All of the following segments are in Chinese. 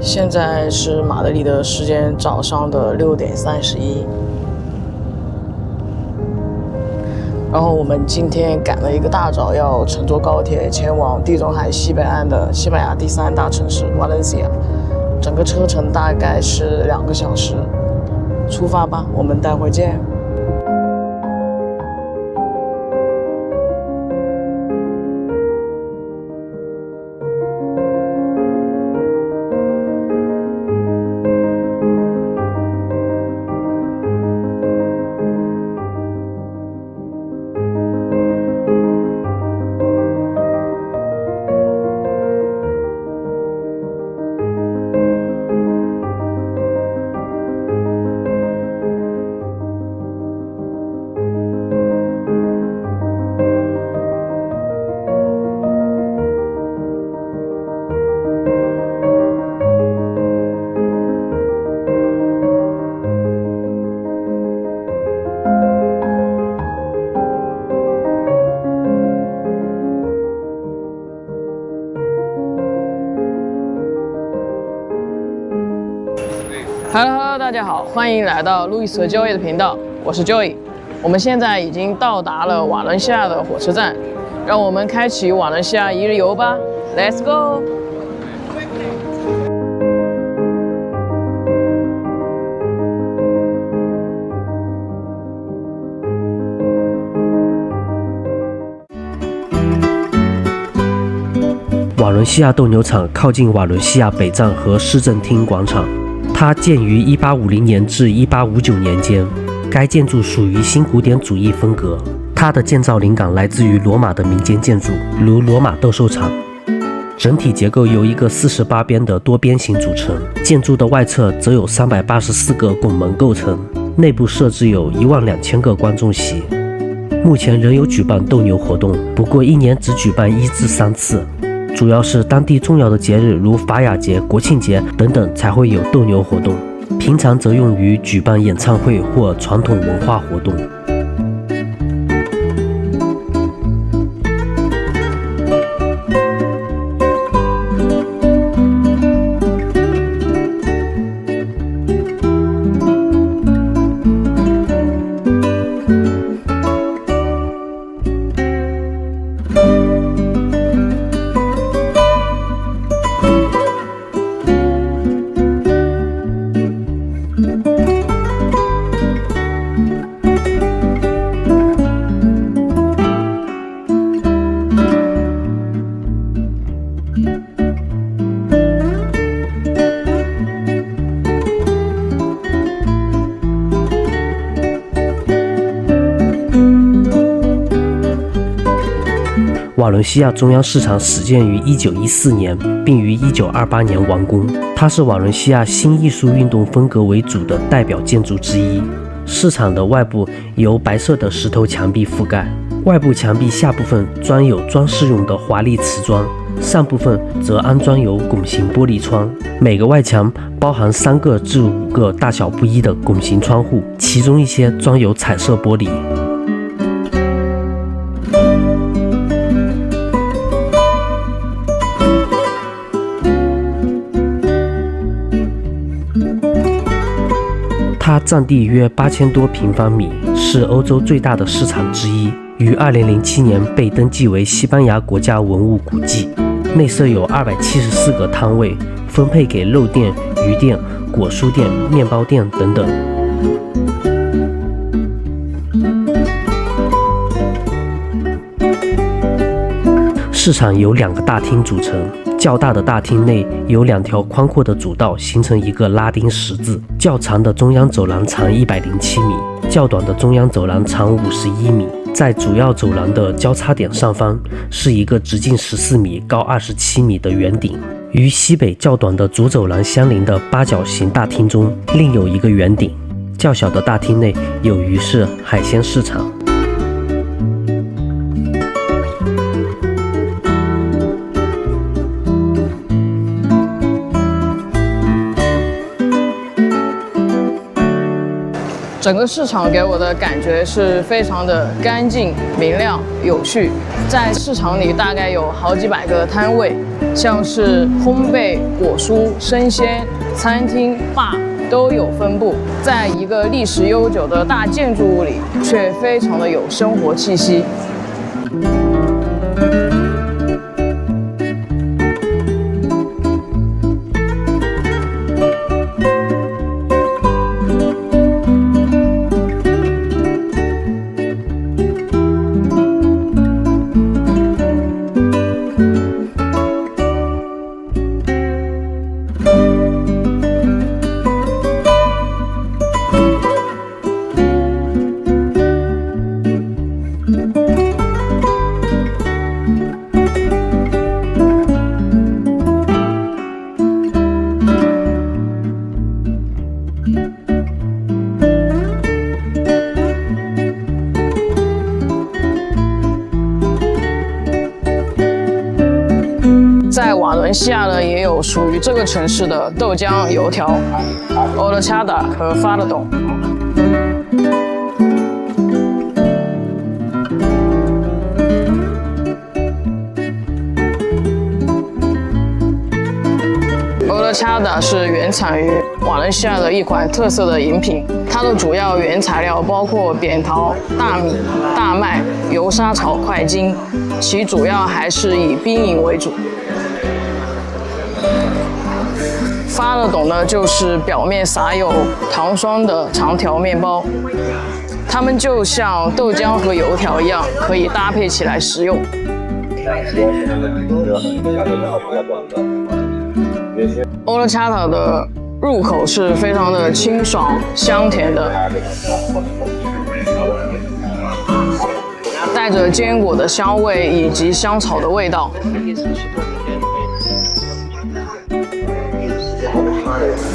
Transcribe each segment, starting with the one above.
现在是马德里的时间早上的6:31，然后我们今天赶了一个大早，要乘坐高铁前往地中海西北岸的西班牙第3大城市瓦伦西亚，整个车程大概是2个小时。出发吧，我们待会儿见。Hello， 大家好，欢迎来到路易斯和 Joey 的频道，我是 Joey。我们现在已经到达了瓦伦西亚的火车站，让我们开启瓦伦西亚一日游吧 ，Let's go！ 瓦伦西亚斗牛场靠近瓦伦西亚北站和市政厅广场。它建于1850年至1859年间，该建筑属于新古典主义风格。它的建造灵感来自于罗马的民间建筑，如罗马斗兽场。整体结构由一个48边的多边形组成，建筑的外侧则有384个拱门构成，内部设置有12000个观众席。目前仍有举办斗牛活动，不过1年只举办1至3次。主要是当地重要的节日，如法雅节、国庆节等等才会有斗牛活动，平常则用于举办演唱会或传统文化活动。瓦伦西亚中央市场始建于1914年，并于1928年完工。它是瓦伦西亚新艺术运动风格为主的代表建筑之一。市场的外部由白色的石头墙壁覆盖，外部墙壁下部分装有装饰用的华丽瓷砖，上部分则安装有拱形玻璃窗。每个外墙包含3个至5个大小不一的拱形窗户，其中一些装有彩色玻璃。它占地约8000多平方米，是欧洲最大的市场之一，于2007年被登记为西班牙国家文物古迹。内设有274个摊位，分配给肉店、鱼店、果蔬店、面包店等等。市场由2个大厅组成，较大的大厅内有2条宽阔的主道，形成一个拉丁十字。较长的中央走廊长107米，较短的中央走廊长51米。在主要走廊的交叉点上方是一个直径14米、高27米的圆顶。与西北较短的主走廊相邻的八角形大厅中另有一个圆顶。较小的大厅内有鱼市、海鲜市场。整个市场给我的感觉是非常的干净、明亮、有序。在市场里大概有好几百个摊位，像是烘焙、果蔬、生鲜、餐厅、bar都有分布。在一个历史悠久的大建筑物里，却非常的有生活气息。在瓦伦西亚呢，也有属于这个城市的豆浆、油条、Horchata 和发的董。Horchata 是原产于瓦伦西亚的一款特色的饮品，它的主要原材料包括扁桃、大米、大麦、油沙草块茎，其主要还是以冰饮为主。发的董呢，就是表面撒有糖霜的长条面包，它们就像豆浆和油条一样，可以搭配起来食用。Horchata 的入口是非常的清爽香甜的，带着坚果的香味以及香草的味道。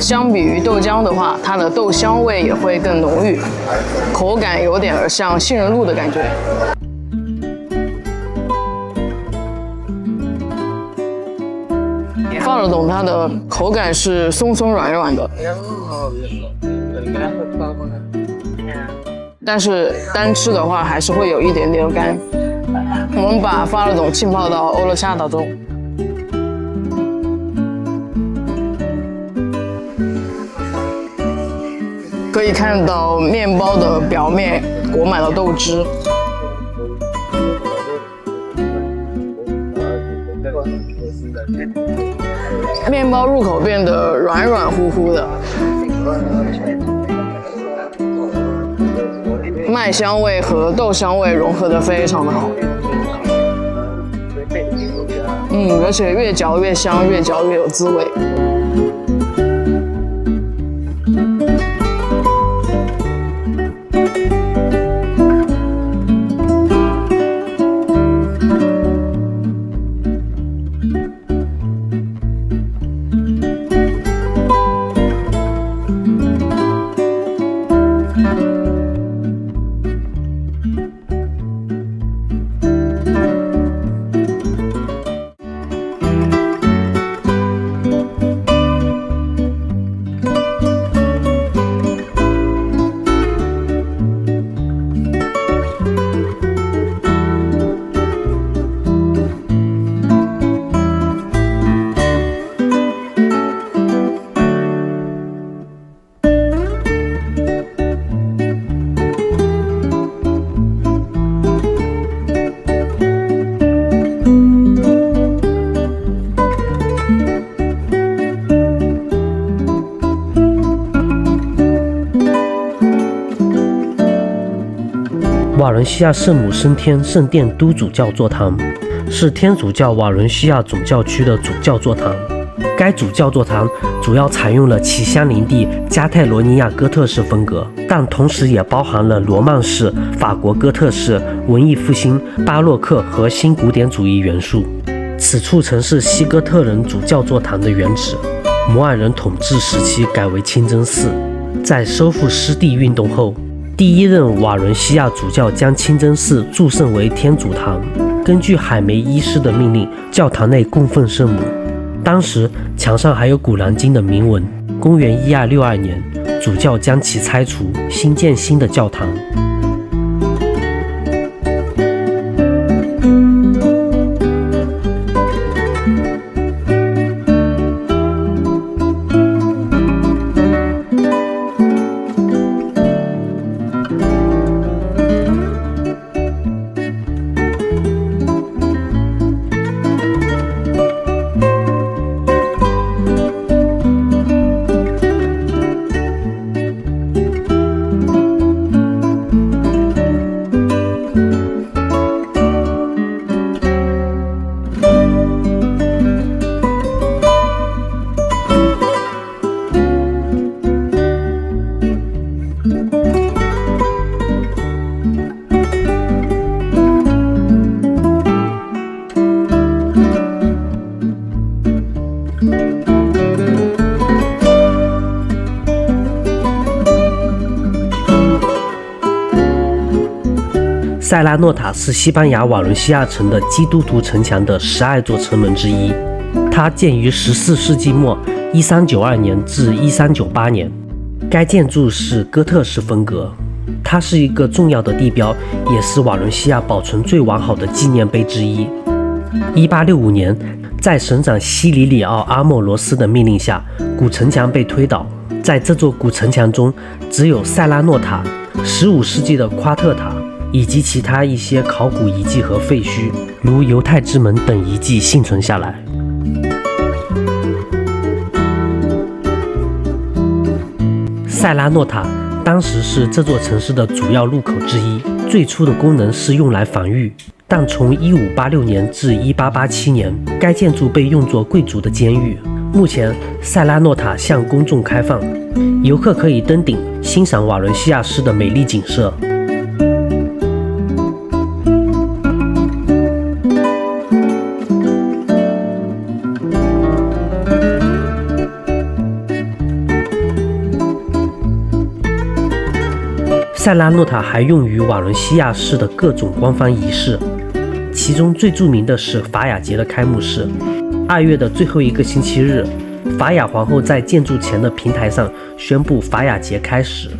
相比于豆浆的话，它的豆香味也会更浓郁，口感有点像杏仁露的感觉。发的董它的口感是松松软软的，但是单吃的话还是会有一点点干。我们把发的董浸泡到Horchata中。可以看到面包的表面裹满了豆汁，面包入口变得软软乎乎的，麦香味和豆香味融合得非常的好。而且越嚼越香，越嚼越有滋味。瓦伦西亚圣母升天圣殿都主教座堂是天主教瓦伦西亚总教区的主教座堂。该主教座堂主要采用了其相邻地加泰罗尼亚哥特式风格，但同时也包含了罗曼式、法国哥特式、文艺复兴、巴洛克和新古典主义元素。此处曾是西哥特人主教座堂的原址，摩尔人统治时期改为清真寺。在收复失地运动后，第一任瓦伦西亚主教将清真寺祝圣为天主堂。根据海梅医师的命令，教堂内供奉圣母。当时墙上还有《古兰经》的铭文。公元1262年，主教将其拆除，新建新的教堂。塞拉诺塔是西班牙瓦伦西亚城的基督徒城墙的12座城门之一，它建于14世纪末1392年至1398年。该建筑是哥特式风格，它是一个重要的地标，也是瓦伦西亚保存最完好的纪念碑之一。1865年，在省长西里里奥·阿莫罗斯的命令下，古城墙被推倒。在这座古城墙中，只有塞拉诺塔、15世纪的夸特塔以及其他一些考古遗迹和废墟，如犹太之门等遗迹幸存下来。塞拉诺塔当时是这座城市的主要入口之一，最初的功能是用来防御，但从1586年至1887年，该建筑被用作贵族的监狱。目前，塞拉诺塔向公众开放，游客可以登顶欣赏瓦伦西亚市的美丽景色。塞拉诺塔还用于瓦伦西亚市的各种官方仪式，其中最著名的是法雅节的开幕式。2月的最后一个星期日，法雅皇后在建筑前的平台上宣布法雅节开始。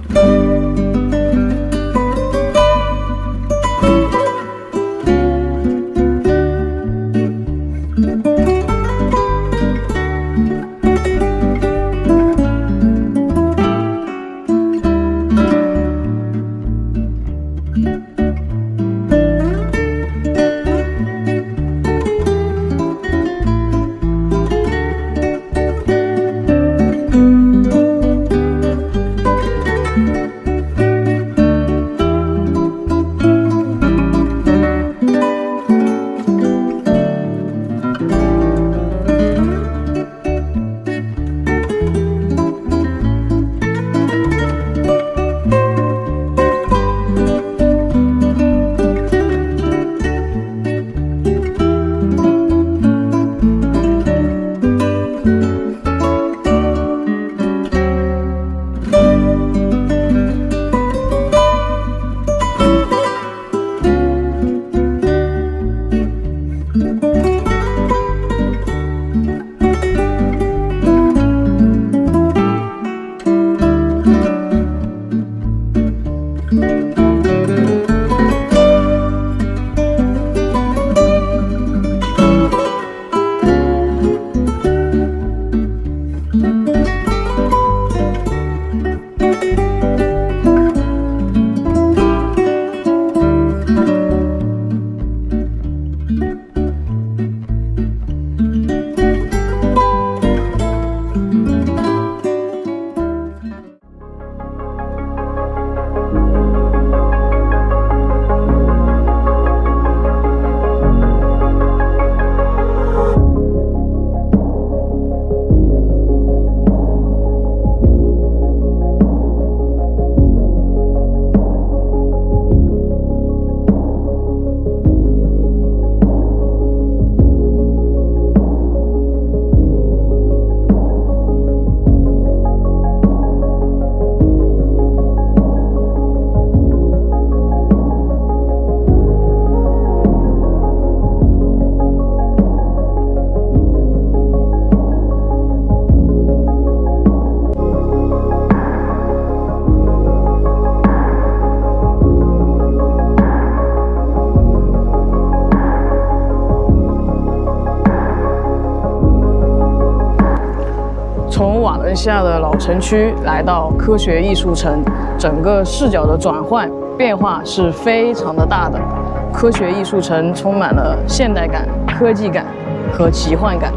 从瓦伦西亚的老城区来到科学艺术城，整个视角的转换变化是非常的大的。科学艺术城充满了现代感、科技感和奇幻感。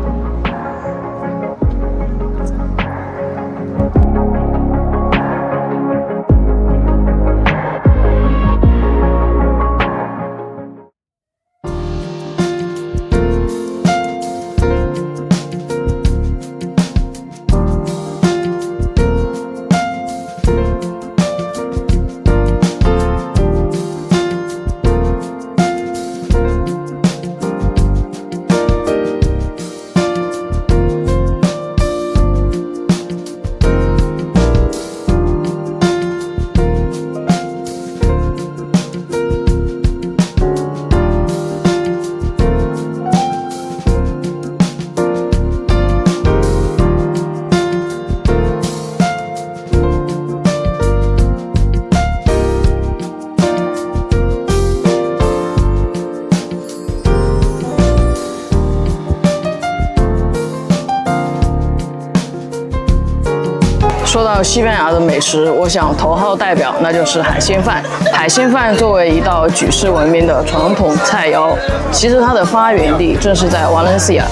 说到西班牙的美食，我想头号代表那就是海鲜饭。海鲜饭作为一道举世闻名的传统菜肴，其实它的发源地正是在瓦伦西亚。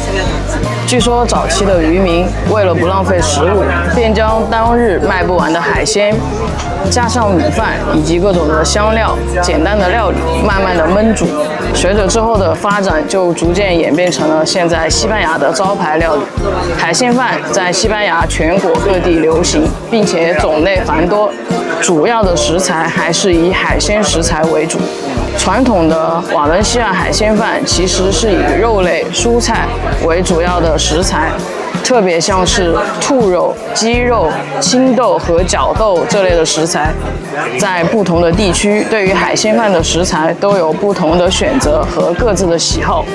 据说早期的渔民为了不浪费食物，便将当日卖不完的海鲜，加上米饭以及各种的香料，简单的料理，慢慢的焖煮。随着之后的发展，就逐渐演变成了现在西班牙的招牌料理。海鲜饭在西班牙全国各地流行，并且种类繁多，主要的食材还是以海鲜食材为主。传统的瓦伦西亚海鲜饭其实是以肉类、蔬菜为主要的食材，特别像是兔肉、鸡肉、青豆和角豆这类的食材，在不同的地区对于海鲜饭的食材都有不同的选择和各自的喜好。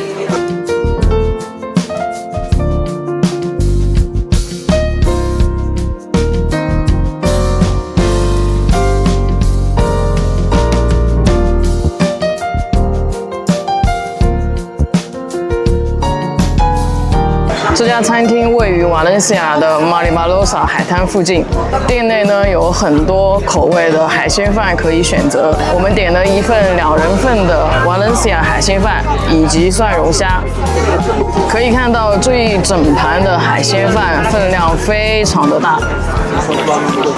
这家餐厅位于瓦伦西亚的马里马罗萨海滩附近，店内呢有很多口味的海鲜饭可以选择。我们点了一份2人份的瓦伦西亚海鲜饭以及蒜蓉虾。可以看到这一整盘的海鲜饭分量非常的大，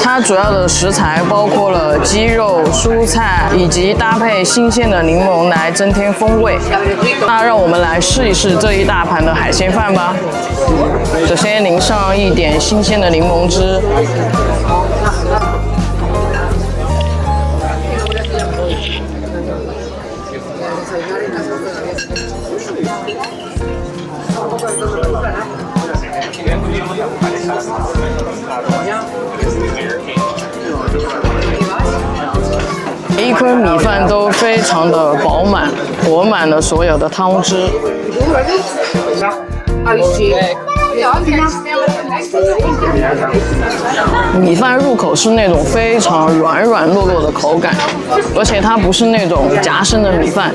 它主要的食材包括了鸡肉、蔬菜以及搭配新鲜的柠檬来增添风味。那让我们来试一试这一大盘的海鲜饭吧。首先淋上一点新鲜的柠檬汁，每一颗米饭都非常的饱满，裹满了所有的汤汁。米饭入口是那种非常软软糯糯的口感，而且它不是那种夹生的米饭。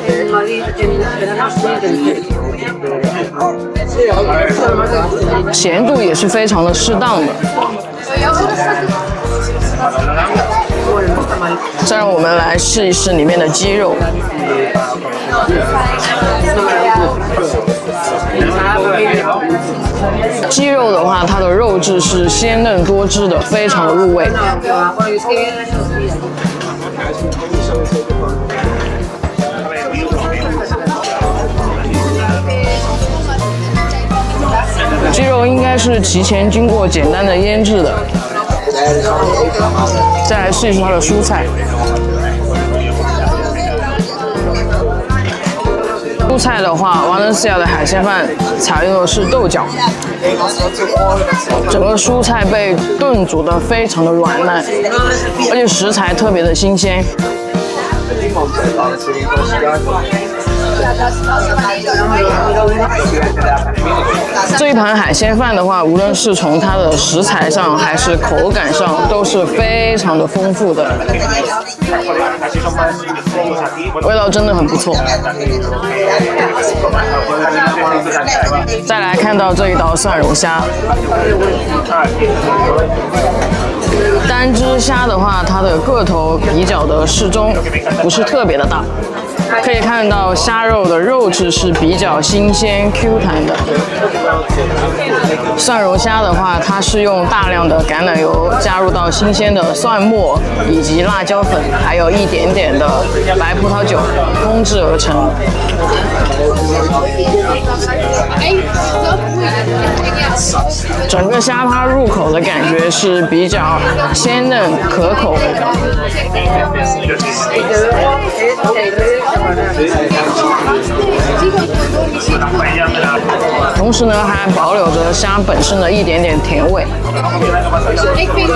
咸度也是非常的适当的。再让我们来试一试里面的鸡肉。鸡肉的话，它的肉质是鲜嫩多汁的，非常的入味。鸡肉应该是提前经过简单的腌制的。再来试一试它的蔬菜。蔬菜的话，瓦伦西亚的海鲜饭采用的是豆角，整个蔬菜被炖煮的非常的软烂，而且食材特别的新鲜。这一盘海鲜饭的话，无论是从它的食材上还是口感上，都是非常的丰富的。味道真的很不错。再来看到这一道蒜蓉虾，单只虾的话，它的个头比较的适中，不是特别的大。可以看到虾肉的肉质是比较新鲜 Q 弹的。蒜蓉虾的话，它是用大量的橄榄油加入到新鲜的蒜末以及辣椒粉，还有一点点的白葡萄酒烹制而成。整个虾趴入口的感觉是比较鲜嫩可口。同时呢，还保留着虾本身的一点点甜味，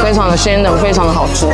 非常的鲜嫩，非常的好吃。